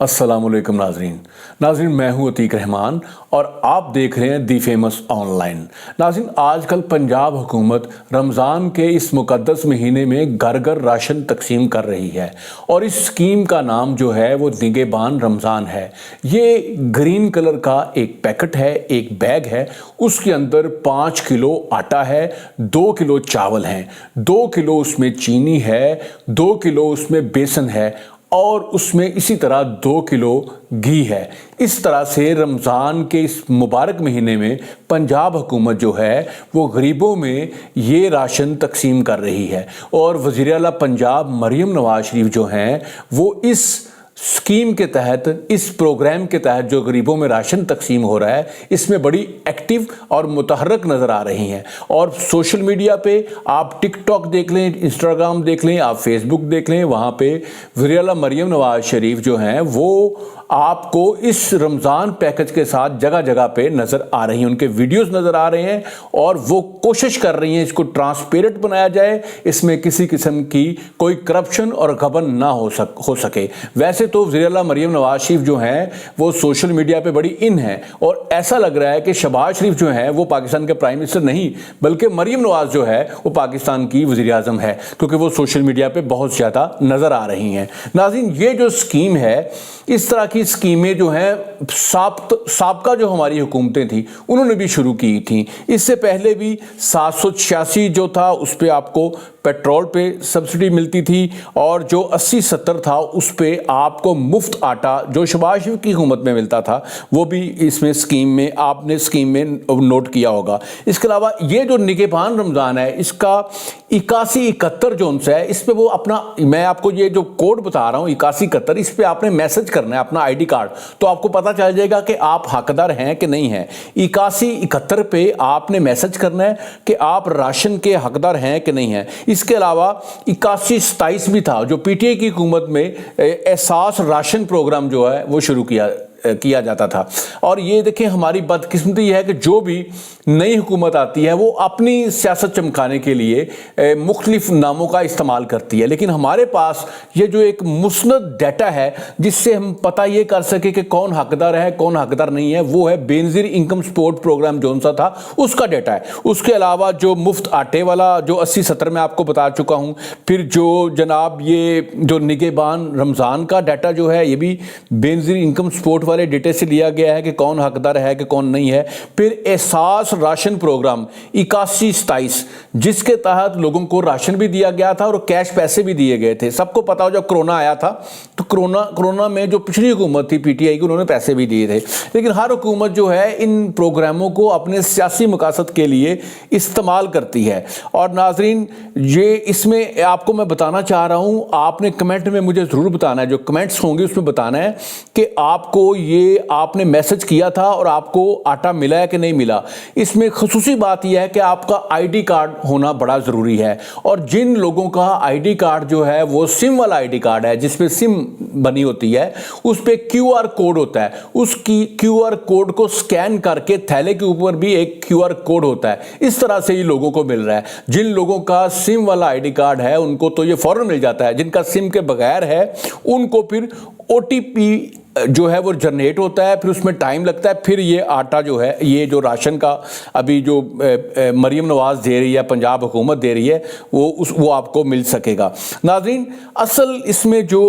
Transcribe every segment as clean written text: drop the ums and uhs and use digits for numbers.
अस्सलामुअलैकुम नाज़रीन मैं हूं अतीक रहमान और आप देख रहे हैं दी फेमस ऑनलाइन। नाज़रीन, आजकल पंजाब हुकूमत रमज़ान के इस मुक़द्दस महीने में घर घर राशन तकसीम कर रही है और इस स्कीम का नाम जो है वो निगहबान रमज़ान है। ये ग्रीन कलर का एक पैकेट है, एक बैग है, उसके अंदर 5 किलो आटा है, 2 किलो चावल हैं, 2 किलो उसमें चीनी है, 2 किलो उसमें बेसन है और उसमें इसी तरह 2 किलो घी है। इस तरह से रमज़ान के इस मुबारक महीने में पंजाब हुकूमत जो है वो गरीबों में ये राशन तकसीम कर रही है और वज़ीर आला पंजाब मरियम नवाज शरीफ जो हैं वो इस स्कीम के तहत, इस प्रोग्राम के तहत जो गरीबों में राशन तकसीम हो रहा है, इसमें बड़ी एक्टिव और मुतहर्रक नज़र आ रही हैं। और सोशल मीडिया पे आप टिकटॉक देख लें, इंस्टाग्राम देख लें, आप फेसबुक देख लें, वहाँ पे वज़ीर आला मरियम नवाज शरीफ जो हैं वो आपको इस रमज़ान पैकेज के साथ जगह जगह पे नज़र आ रही हैं, उनके वीडियोस नज़र आ रहे हैं और वो कोशिश कर रही हैं इसको ट्रांसपेरेंट बनाया जाए, इसमें किसी किस्म की कोई करप्शन और गबन ना हो सके। वैसे तो वज़ीर आला मरियम नवाज शरीफ जो हैं वो सोशल मीडिया पे बड़ी इन है और ऐसा लग रहा है कि शहबाज शरीफ जो हैं वो पाकिस्तान के प्राइम मिनिस्टर नहीं बल्कि मरियम नवाज जो है वो पाकिस्तान की वज़ीर आज़म है, क्योंकि वो सोशल मीडिया पे बहुत ज़्यादा नज़र आ रही हैं। नाज़रीन, ये जो स्कीम है, इस तरह की स्कीमें जो हैं साबका जो हमारी हुकूमतें थी उन्होंने भी शुरू की थी। इससे पहले भी 786 जो था उस पर आपको पेट्रोल पे सब्सिडी मिलती थी और जो 80-70 था उस पर आपको मुफ्त आटा जो शहबाज शरीफ की हुकूमत में मिलता था वो भी इसमें आपने स्कीम में नोट किया होगा। इसके अलावा ये जो निगहबान रमज़ान है इसका 8171 जो है इस पर वो अपना, मैं आपको ये जो कोड बता रहा हूँ 8171, इस पर आपने मैसेज करना है अपना आईडी कार्ड, तो आपको पता चल जाएगा कि आप हकदार हैं कि नहीं हैं। 8171 पे आपने मैसेज करना है कि आप राशन के हकदार हैं कि नहीं हैं। इसके अलावा 8127 भी था जो पीटीआई की हुकूमत में एहसास राशन प्रोग्राम जो है वो शुरू किया जाता था। और ये देखें, हमारी बदकिस्मती है कि जो भी नई हुकूमत आती है वो अपनी सियासत चमकाने के लिए मुख्तलिफ नामों का इस्तेमाल करती है, लेकिन हमारे पास ये जो एक मुस्नद डाटा है जिससे हम पता ये कर सके कि कौन हकदार है कौन हकदार नहीं है, वो है बेनज़ीर इनकम सपोर्ट प्रोग्राम जो सा था उसका डाटा है। उसके अलावा जो मुफ्त आटे वाला जो 80-70 में आपको बता चुका हूँ, फिर जो जनाब ये जो निगहबान रमज़ान का डाटा जो है ये भी बेनज़ीर इनकम सपोर्ट वाले डेटे से लिया गया है कि कौन हकदार है कि कौन नहीं है। फिर एहसास राशन प्रोग्राम 8127 जिसके तहत लोगों को राशन भी दिया गया था और कैश पैसे भी दिए गए थे। सबको पता हो जब कोरोना आया था तो कोरोना में जो पिछली हुकूमत थी पीटीआई की, उन्होंने पैसे भी दिए थे, लेकिन हर हुकूमत जो है इन प्रोग्रामों को अपने सियासी मकासद के लिए इस्तेमाल करती है। और नाजरीन, ये इसमें आपको मैं बताना चाह रहा हूँ, आपने कमेंट में मुझे ज़रूर बताना है, जो कमेंट्स होंगे उसमें बताना है कि आपको ये आपने मैसेज किया था और आपको आटा मिला है कि नहीं मिला। इसमें खुसूसी बात यह है कि आपका आईडी कार्ड होना बड़ा ज़रूरी है और जिन लोगों का आईडी कार्ड जो है वो सिम वाला आईडी कार्ड है जिसपे सिम बनी होती है, उस पे क्यूआर कोड होता है, उसकी क्यूआर कोड को स्कैन करके थैले के ऊपर भी एक क्यूआर कोड होता है। इस तरह से ये लोगों को मिल रहा है। जिन लोगों का सिम वाला आईडी कार्ड है उनको तो ये फौरन मिल जाता है, जिनका सिम के बगैर है उनको फिर ओटीपी जो है वो जनरेट होता है, फिर उसमें टाइम लगता है, फिर ये आटा जो है, ये जो राशन का अभी जो मरियम नवाज दे रही है, पंजाब हुकूमत दे रही है, वो आपको मिल सकेगा। नाज़रीन, असल इसमें जो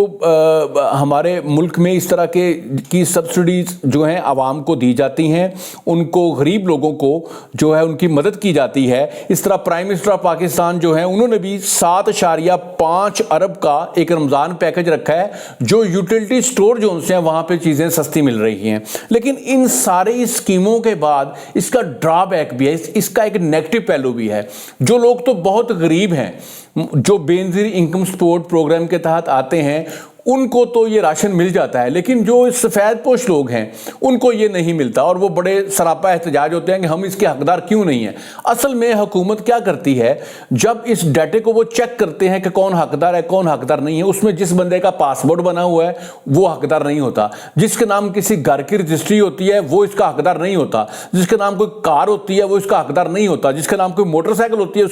हमारे मुल्क में इस तरह की सब्सिडीज़ जो हैं आवाम को दी जाती हैं, उनको गरीब लोगों को जो है उनकी मदद की जाती है। इस तरह प्राइम मिनिस्टर ऑफ पाकिस्तान जो है उन्होंने भी 7.5 अरब का एक रमज़ान पैकेज रखा है जो यूटिलिटी स्टोर जो उनसे वहाँ पे चीज़ें सस्ती मिल रही हैं। लेकिन इन सारी स्कीमों के बाद इसका ड्रॉबैक भी है, इसका एक नेगेटिव पहलू भी है। जो लोग तो बहुत गरीब हैं, जो बेनज़ीर इनकम सपोर्ट प्रोग्राम के तहत आते हैं, उनको तो ये राशन मिल जाता है, लेकिन जो सफ़ेद पोश लोग हैं उनको ये नहीं मिलता और वो बड़े सरापा एहतजाज होते हैं कि हम इसके हकदार क्यों नहीं हैं। असल में हुकूमत क्या करती है, जब इस डाटे को वो चेक करते हैं कि कौन हकदार है कौन हकदार नहीं है, उसमें जिस बंदे का पासपोर्ट बना हुआ है वो हकदार नहीं होता, जिसके नाम किसी घर की रजिस्ट्री होती है वो इसका हकदार नहीं होता, जिसके नाम कोई कार होती है वो इसका हकदार नहीं होता, जिसके नाम कोई मोटरसाइकिल होती है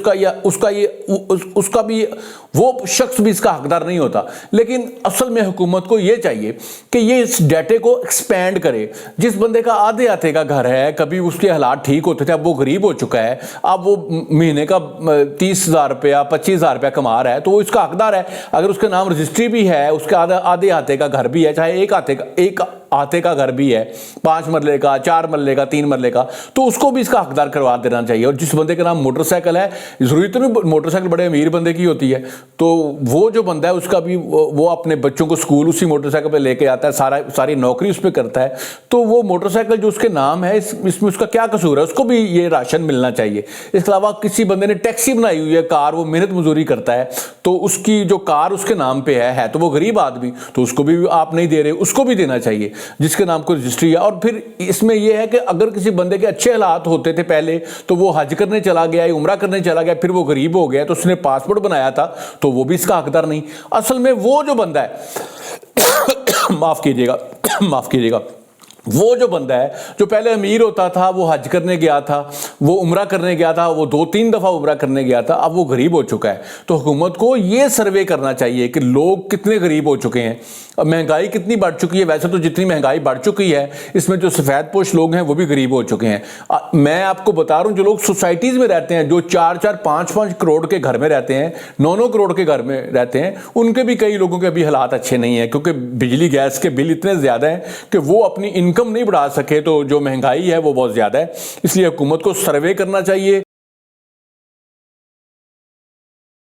उसका भी वो शख्स भी इसका हकदार नहीं होता। लेकिन असल में हुकूमत को ये चाहिए कि ये इस डाटे को एक्सपेंड करे। जिस बंदे का आधे आधे का घर है, कभी उसके हालात ठीक होते थे, अब वो गरीब हो चुका है, अब वो महीने का 30,000 रुपया 25,000 रुपया कमा रहा है, तो वो इसका हकदार है। अगर उसके नाम रजिस्ट्री भी है, उसके आधे हाथे का घर भी है, चाहे एक हाथे का घर भी है, 5 मरले का, 4 मरले का, 3 मरले का, तो उसको भी इसका हकदार करवा देना चाहिए। और जिस बंदे के नाम मोटरसाइकिल है, जरूरी तो नहीं मोटरसाइकिल बड़े अमीर बंदे की होती है, तो वो जो बंदा है उसका भी वो अपने बच्चों को स्कूल उसी मोटरसाइकिल पे लेके आता है, सारी नौकरी उस पर करता है, तो वो मोटरसाइकिल जो उसके नाम है इसमें उसका क्या कसूर है, उसको भी ये राशन मिलना चाहिए। इसके अलावा किसी बंदे ने टैक्सी बनाई हुई है, कार, वो मेहनत मजदूरी करता है, तो उसकी जो कार उसके नाम पे है तो वो गरीब आदमी, तो उसको भी आप नहीं दे रहे, उसको भी देना चाहिए जिसके नाम को रजिस्ट्री है। और फिर इसमें यह है कि अगर किसी बंदे के अच्छे हालात होते थे पहले, तो वो हज करने चला गया या उम्रा करने चला गया, फिर वो गरीब हो गया, तो उसने पासपोर्ट बनाया था, तो वो भी इसका हकदार नहीं। असल में वो जो बंदा है माफ कीजिएगा, वो जो बंदा है जो पहले अमीर होता था, वो हज करने गया था, वो उम्रा करने गया था, वो 2-3 दफ़ा उम्रा करने गया था, अब वो गरीब हो चुका है, तो हुकूमत को ये सर्वे करना चाहिए कि लोग कितने गरीब हो चुके हैं, अब महंगाई कितनी बढ़ चुकी है। वैसे तो जितनी महंगाई बढ़ चुकी है, इसमें जो सफ़ेदपोश लोग हैं वो भी गरीब हो चुके हैं। मैं आपको बता रहा हूँ, जो लोग सोसाइटीज़ में रहते हैं, जो 4-4, 5-5 करोड़ के घर में रहते हैं, 9-9 करोड़ के घर में रहते हैं, उनके भी कई लोगों के अभी हालात अच्छे नहीं हैं, क्योंकि बिजली गैस के बिल इतने ज़्यादा हैं कि वो अपनी इनकम नहीं बढ़ा सके, तो जो महंगाई है वो बहुत ज़्यादा है। इसलिए हुकूमत को सर्वे करना चाहिए।